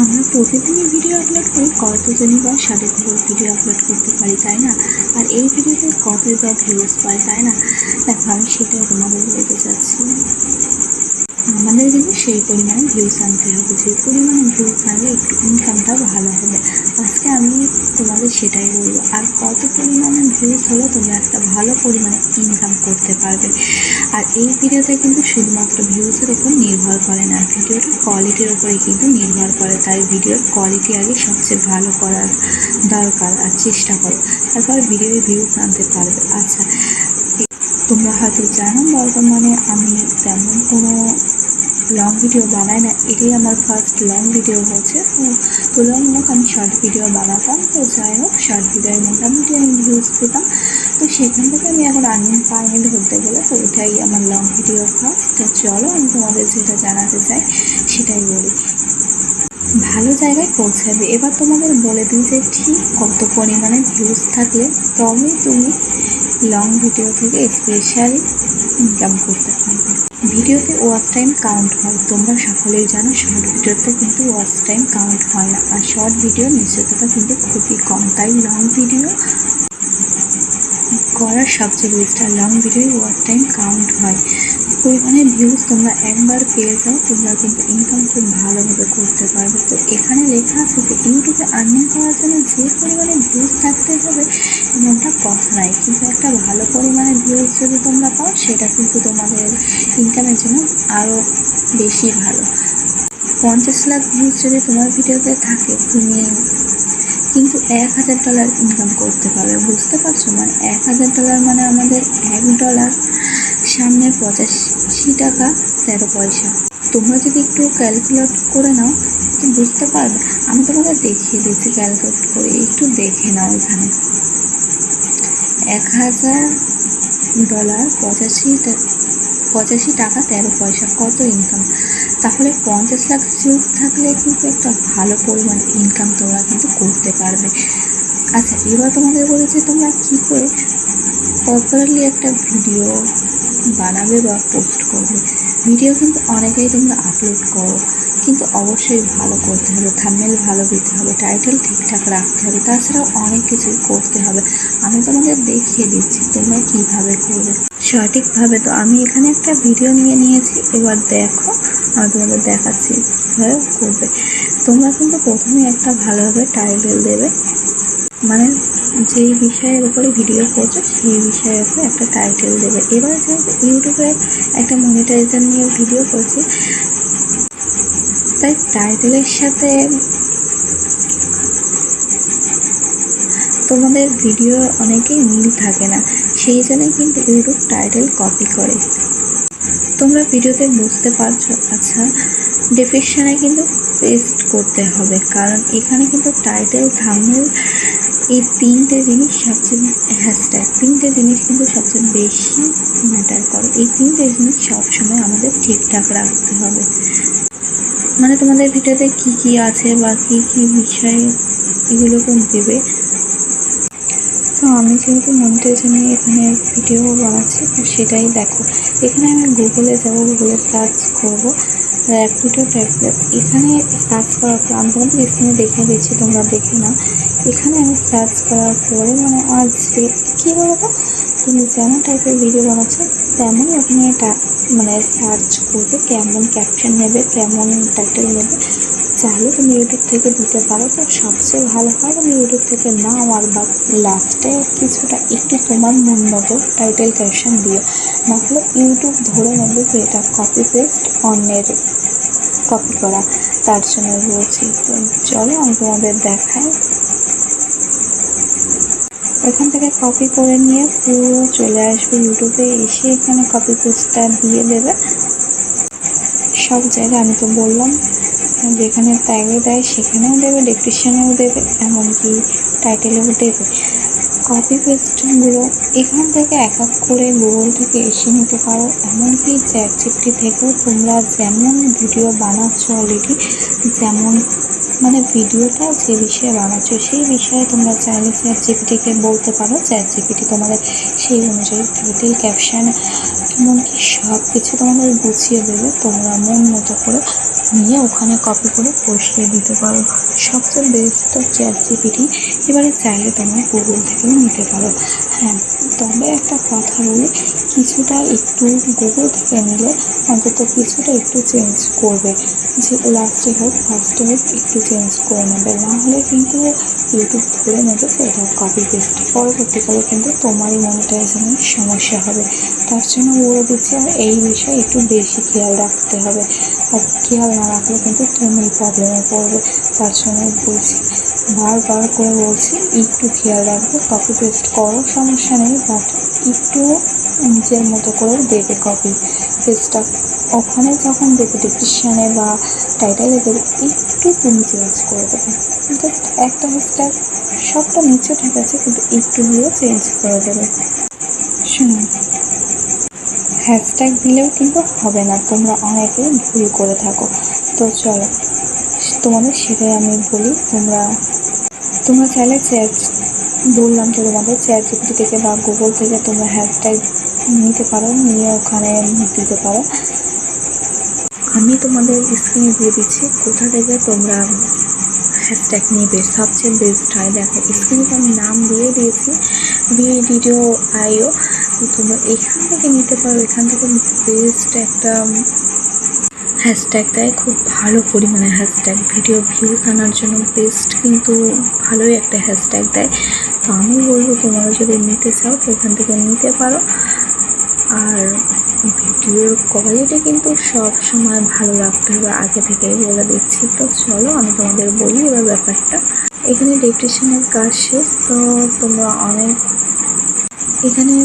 আমরা প্রতিদিনই video upload করি, কতজনই বা সারাদিন ভিডিও আপলোড করতে পারি, তাই না? আর এই ভিডিওতে কতই বা ভিউজ পায়, তাই না? দেখো, আমি সেটাই তোমাদের বলতে চাচ্ছি। আমাদের কিন্তু সেই পরিমাণে ভিউজ আনতে হবে, যে পরিমাণে ভিউজ আনলে একটু ইনকামটা ভালো হবে। আজকে আমি তোমাদের সেটাই বলবো। আর কত পরিমাণে ভিউজ হলে তোমরা একটা ভালো পরিমাণে ইনকাম করতে পারবে। আর এই ভিডিওতে কিন্তু শুধুমাত্র ভিউজের উপর নির্ভর করে না, ভিডিওটার কোয়ালিটির উপরে কিন্তু নির্ভর করে। তাই ভিডিওর কোয়ালিটি আগে সবচেয়ে ভালো করার দরকার, আর চেষ্টা করো, তারপর ভিডিওর ভিউজ আনতে পারবে। আচ্ছা, তোমরা হয়তো জানো বর্তমানে আমি তেমন কোনো লং ভিডিও বানাই না, এটাই আমার ফার্স্ট লং ভিডিও হচ্ছে। তুলনামূলক আমি শর্ট ভিডিও বানাতাম, তো যাই হোক, শর্ট ভিডিওয় মোটামুটি আমি ভিউজ পেতাম। তো সেখান থেকে আমি এখন আর্নিং পাইনি ধরতে গেলে, তো এটাই আমার লং ভিডিও ফার্স্ট। তো চলো, আমি তোমাদের যেটা জানাতে চাই সেটাই বলি। ভালো জায়গায় পৌঁছাবে। এবার তোমাদের বলে দিই যে ঠিক কত পরিমাণে ভিউজ থাকলে তবেই তুমি লং ভিডিও থেকে স্পেশালি ইনকাম করতে পারবে। ভিডিওতে ওয়াচ টাইম কাউন্ট হয়, তোমরা সকলেই জানো। শর্ট ভিডিওতে কিন্তু ওয়াচ টাইম কাউন্ট হয় না, আর শর্ট ভিডিওর নিশ্চয়তা কিন্তু খুবই কম। তাই লং ভিডিও করার সবচেয়ে বেস্ট। আর long video watch time count হয়, পরিমাণে ভিউজ তোমরা একবার পেয়ে যাও, তোমরা কিন্তু ইনকাম খুব ভালোভাবে করতে পারবে। তো এখানে লেখা আছে যে ইউটিউবে আর্নিং করার জন্য যে পরিমাণে ভিউজ থাকতে হবে এমনটা কথা নাই, কিন্তু একটা ভালো পরিমাণে ভিউজ যদি তোমরা পাও সেটা কিন্তু তোমাদের ইনকামের জন্য আরও বেশি ভালো। 50 লাখ ভিউজ যদি তোমার ভিডিওতে থাকে, তুমি কিন্তু $1000 ইনকাম করতে পারবে। বুঝতে পারছো? মানে $1000 মানে আমাদের $1 সামনে 85 টাকা 13 পয়সা। তোমরা যদি একটু ক্যালকুলেট করে নাও তো বুঝতে পারবে। আমি তোমাদের দেখিয়ে দিচ্ছি ক্যালকুলেট করে, একটু দেখে নাও। এখানে $1000 85 টাকা 13 পয়সা, কত ইনকাম? তাহলে 50 লাখ ভিউজ থাকলে কিন্তু একটা ভালো পরিমাণ ইনকাম তোমরা কিন্তু করতে পারবে। আচ্ছা, এবার তোমাদের বলেছি তোমরা কী করে প্রপারলি একটা ভিডিও বানাবে বা পোস্ট করবে। ভিডিও কিন্তু অনেকেই তোমরা আপলোড করো, কিন্তু অবশ্যই ভালো করতে হবে, থাম্বনেল ভালো দিতে হবে, টাইটেল ঠিকঠাক রাখতে হবে, তাছাড়াও অনেক কিছুই করতে হবে। আমি তোমাদের দেখিয়ে দিচ্ছি তোমরা কীভাবে করবে সঠিকভাবে। তো আমি এখানে একটা ভিডিও নিয়েছি, এবার দেখো, আমি তোমাদের দেখাচ্ছি কীভাবে করবে। তোমরা কিন্তু প্রথমে একটা ভালোভাবে টাইটেল দেবে, মানে যেই বিষয়ের উপরে ভিডিও করছো সেই বিষয়ের উপরে একটা টাইটেল দেবে। এবার যেহেতু ইউটিউবে একটা মনিটাইজেশন নিয়ে ভিডিও করছি, তাই টাইটেলের সাথে তোমাদের ভিডিও অনেকেই মিল থাকে না, সেই জন্যই কিন্তু ইউটিউব টাইটেল কপি করে। তোমরা ভিডিওতে বুঝতে পারছো। আচ্ছা, ডেসক্রিপশনে কিন্তু পেস্ট করতে হবে, কারণ এখানে কিন্তু টাইটেল, থাম্বনেল, এই তিনটে জিনিস সবচেয়ে, হ্যাশট্যাগ, তিনটে জিনিস কিন্তু সবচেয়ে বেশি ম্যাটার করে। এই তিনটে জিনিস সবসময় আমাদের ঠিকঠাক রাখতে হবে। মানে তোমাদের ভিডিওতে কি কি আছে বা কী কী বিষয়ে এগুলোকে দেবে। তো আমি যেহেতু মনিটাইজেশন নিয়ে এখানে ভিডিও বানাচ্ছি, তো সেটাই দেখো। এখানে আমি গুগলে যাবো, গুগলে সার্চ করবো র্যাপিডো ট্যাবলেট। এখানে সার্চ করার পর আমি তোমাদের স্ক্রিনে দেখিয়ে দিচ্ছি, তোমরা দেখে নাও। এখানে আমি সার্চ করার পরে মানে আজ কী বলতো, তুমি যেমন টাইপের ভিডিও বানাচ্ছ তেমনই ওখানে মানে সার্চ করবে, কেমন ক্যাপশন নেবে, কেমন টাইটেল নেবে। চাইলে তুমি ইউটিউব থেকে দিতে পারো, তো সবচেয়ে ভালো হয় তুমি ইউটিউব থেকে নাও, আর বা লাস্টে কিছুটা একটু তোমার মন মতো টাইটেল ক্যাপশন দিও, নাহলে ইউটিউব ধরে নেবে যে এটা কপি পেস্ট, অন্যের কপি করা। তার জন্য বলছি। তো চলো আমি তোমাদের দেখাই। এখান থেকে কপি করে নিয়ে পুরো চলে আসবে ইউটিউবে, এসে এখানে কপি পেস্টটা দিয়ে দেবে সব জায়গায়। আমি তো বললাম যেখানে ট্যাগে দেয় সেখানেও দেবে, ডেসক্রিপশনেও দেবে, এমনকি টাইটেলেও দেবে। কপি পেস্টগুলো এখান থেকে এক এক করে গুগল থেকে এসে নিতে পারো, এমনকি চ্যাটজিপিটি থেকেও। তোমরা যেমন ভিডিও বানাচ্ছ অলরেডি, যেমন মানে ভিডিওটা যে বিষয়ে বানাচ্ছ সেই বিষয়ে তোমরা চাইলে চ্যাটজিপিটিকে বলতে পারো, চ্যাটজিপিটি তোমাদের সেই অনুযায়ী টাইটেল, ক্যাপশন, এমনকি সব কিছু তোমাদের গুছিয়ে দেবে। তোমরা মন মতো করে নিয়ে ওখানে কপি করে বসিয়ে দিতে পারো। সবচেয়ে বেস্ট তো ChatGPT। এবারে চাইলে তোমরা গুগল থেকেও নিতে পারো। হ্যাঁ, তবে একটা কথা বলি, কিছুটা একটু গুগল থেকে নিলে অন্তত কিছুটা একটু চেঞ্জ করবে, যে লাস্টে হোক ফার্স্টে হোক একটু চেঞ্জ করে নেবে, না হলে কিন্তু ইউটিউব ধরে নেবে যে এটা কপি পেস্ট। পরবর্তীকালে কিন্তু তোমারই মনিটাইজেশনের সমস্যা হবে। তার জন্য বলে দিচ্ছি, আর এই বিষয়ে একটু বেশি খেয়াল রাখতে হবে। আর খেয়াল না রাখলে কিন্তু তুমি প্রবলেমে পড়বে। তার জন্য বলছি, বারবার করে বলছি, একটু খেয়াল রাখবে। কপি পেস্ট করো, সমস্যা নেই, বাট একটু নিজের মতো করে দেবে কপি পেস্টটা। ওখানে যখন দেবে ডিসক্রিপশানে বা টাইটেলে দেবে, একটু তুমি চেঞ্জ করে দেবে, জাস্ট একটা হ্যাশট্যাগ। সবটা নিচে ঠিক আছে, কিন্তু একটু হলেও চেঞ্জ করে দেবে। শুনুন, হ্যাশট্যাগ দিলেও কিন্তু হবে না, তোমরা অনেকেই ভুল করে থাকো। তো চলো, তোমাদের সেটাই আমি বলি। তোমরা চাইলে বললাম তো তোমাদের ChatGPT থেকে বা গুগল থেকে তোমরা হ্যাশট্যাগ নিতে পারো, নিয়ে ওখানে দিতে পারো। আমি তোমাদের স্ক্রিনে দিয়ে দিচ্ছি কোথা থেকে তোমরা হ্যাশট্যাগ নেবে, সবচেয়ে বেস্ট হয়। দেখো, স্ক্রিনে তো আমি নাম দিয়ে দিয়েছি, VDIO। তো তোমরা এখান থেকে নিতে পারো। এখান থেকে বেস্ট একটা হ্যাশট্যাগ দেয়, খুব ভালো পরিমাণে হ্যাশট্যাগ, ভিডিও ভিউজ আনার জন্য বেস্ট, কিন্তু ভালোই একটা হ্যাশট্যাগ দেয়। তো আমি বলবো, তোমরা যদি নিতে চাও তো এখান থেকে নিতে পারো। আর ভিডিওর কোয়ালিটি কিন্তু সব সময় ভালো রাখতে হবে, আগে থেকেই বলে দিচ্ছি। তো চলো আমি তোমাদের বলি এবার ব্যাপারটা। এখানে ডেসক্রিপশনের কাজ শেষ। তো তোমরা এখানে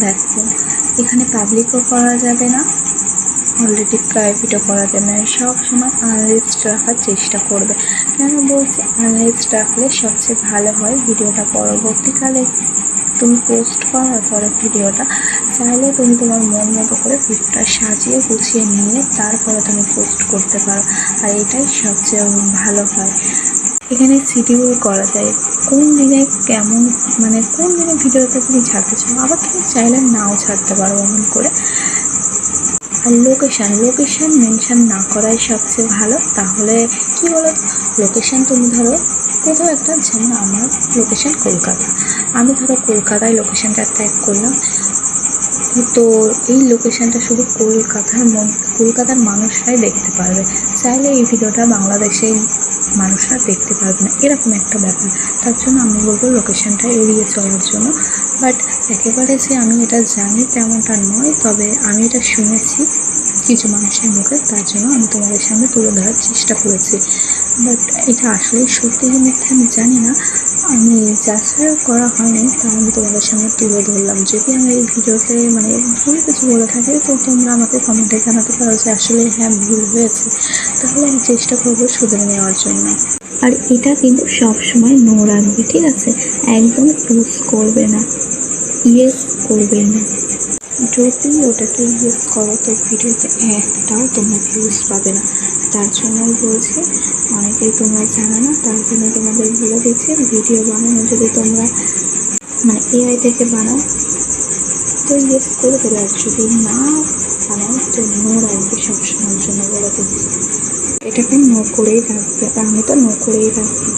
দেখো, এখানে পাবলিকও করা যাবে না, অলরেডি প্রাইভেটও করা যাবে না। সব সময় আনলিস্ট রাখার চেষ্টা করবে। কেন বলছি আনলিস্ট রাখলে সবচেয়ে ভালো হয়, ভিডিওটা পরবর্তীকালে তুমি পোস্ট করার পরে ভিডিওটা চাইলে তুমি তোমার মন মতো করে ভিডিওটা সাজিয়ে গুছিয়ে নিয়ে তারপরে তুমি পোস্ট করতে পারো, আর এটাই সবচেয়ে ভালো হয়। এখানে শিডিউল করা যায়, কোন দিনে কেমন, মানে কোন দিনে ভিডিওটা তুমি ছাড়তে চাও, আবার তুমি চাইলে নাও ছাড়তে পারো এমন করে। আর লোকেশান মেনশান না করাই সবচেয়ে ভালো। তাহলে কি বলো, লোকেশান তুমি ধরো কোথাও একটা, যেমন আমার লোকেশান কলকাতা, আমি ধরো কলকাতায় লোকেশানটা ট্যাগ করলাম। তো এই লোকেশানটা শুধু কলকাতার মানুষরাই দেখতে পারবে, চাইলে এই ভিডিওটা বাংলাদেশের মানুষরা দেখতে পারবে না, এরকম একটা ব্যাপার। তার জন্য আমি বলবো লোকেশানটা এড়িয়ে চলার জন্য। বাট একেবারে যে আমি এটা জানি তেমনটা নয়, তবে আমি এটা শুনেছি কিছু মানুষের মুখে, তার জন্য আমি তোমাদের সামনে তুলে ধরার চেষ্টা করেছি। বাট এটা আসলে সত্যি কি মিথ্যা আমি জানি না, আমি যাচাইও করা হয়নি, তা আমি তোমাদের সামনে তুলে ধরলাম। যদি আমি এই ভিডিওতে মানে ভুল কিছু বলে থাকি, তো তোমরা আমাকে কমেন্টে জানাতে পারো যে আসলে হ্যাঁ ভুল হয়েছে, তাহলে আমি চেষ্টা করবো শুধরে নেওয়ার জন্য। আর এটা কিন্তু সবসময় নো রাখবে, ঠিক আছে? একদম ইউজ করবে না, ইয়েস করবে না। যদি ওটাকে ইউজ করো তো ভিডিওতে একটাও তোমরা ভিউজ পাবে না। তার জন্যই বলছি, অনেকেই তোমরা জানো না, তার জন্য তোমাদের বলে দিচ্ছি, ভিডিও বানানো যদি তোমরা মানে AI থেকে বানাও তো ইয়েস করে দেবে, আর যদি না বানাও তো নো রাখবে সবসময়ের জন্য, বলে দিচ্ছি। এটাকে নো করেই রাখবে, আমি তো নো করেই রাখবো।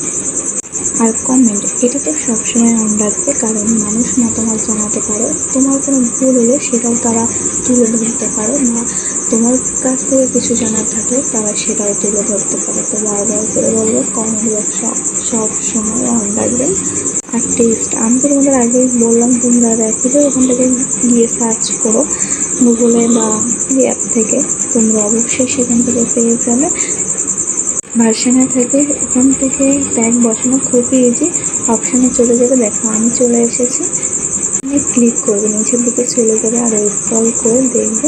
আর কমেন্ট, এটা তো সবসময় অন রাখবে, কারণ মানুষ মতামত জানাতে পারে, তোমার কোনো ভুল হলে সেটাও তারা তুলে ধরতে পারে, বা তোমার কাছ থেকে কিছু জানার থাকলে তারা সেটাও তুলে ধরতে পারে। তো বারবার করে বলবো, কমেন্ট বক্স সব সময় অন রাখবেন। আর টেক্সট, আমি তো তোমাদের আগেই বললাম, তোমরা র্যাপিডো ওখান থেকে গিয়ে সার্চ করো গুগলে বা অ্যাপ থেকে, তোমরা অবশ্যই সেখান থেকে পেয়ে যাবে। ভার্সনে থেকে ওখান থেকে ট্যাগ বসানো খুবই ইজি, অপশানে চলে যাবে। দেখো আমি চলে এসেছি, ক্লিক করবে, নিচের দিকে চলে যাবে, আর স্ক্রল করে দেখবে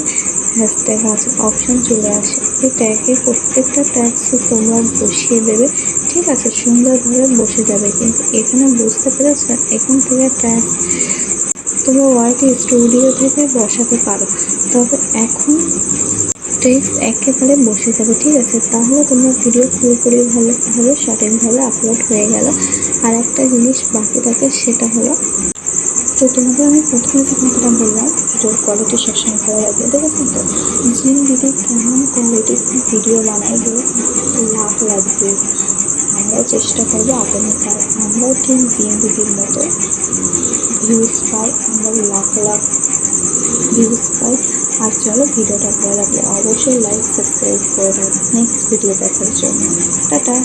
হ্যাশট্যাগ আছে, অপশান চলে আসে। এই ট্যাগে প্রত্যেকটা ট্যাগস তোমরা বসিয়ে দেবে, ঠিক আছে? সুন্দরভাবে বসে যাবে। কিন্তু এখানে বুঝতে পেরেছ, এখান থেকে ট্যাগ তোমরা ওয়াইটি স্টুডিও থেকে বসাতে পারো, তবে এখন টেক্সট একেবারে বসে যাবে, ঠিক আছে? তাহলে তোমরা ভিডিও পুরোপুরি ভালোভাবে সঠিকভাবে আপলোড হয়ে গেল। আর একটা জিনিস বাকি থাকে, সেটা হলো তো তোমাদের আমি প্রথমে যে কথাটা বললাম, ভিডিওর কোয়ালিটি সবসময় ভালো লাগবে। দেখেছেন তো জিন দিদি কেমন কোয়ালিটির ভিডিও বানাইবে, লাখ লাগবে। আমরাও চেষ্টা করবো আগামীকাল আমরাও ঠিক জিন দিদির মতো ভিউজ পাই, আমরা লাখ লাখ ভিউজ পাই। আর চলো, ভিডিওটা ভালো লাগলে অবশ্যই লাইক সাবস্ক্রাইব করে দাও নেক্সট ভিডিও দেখার জন্য। টাটা।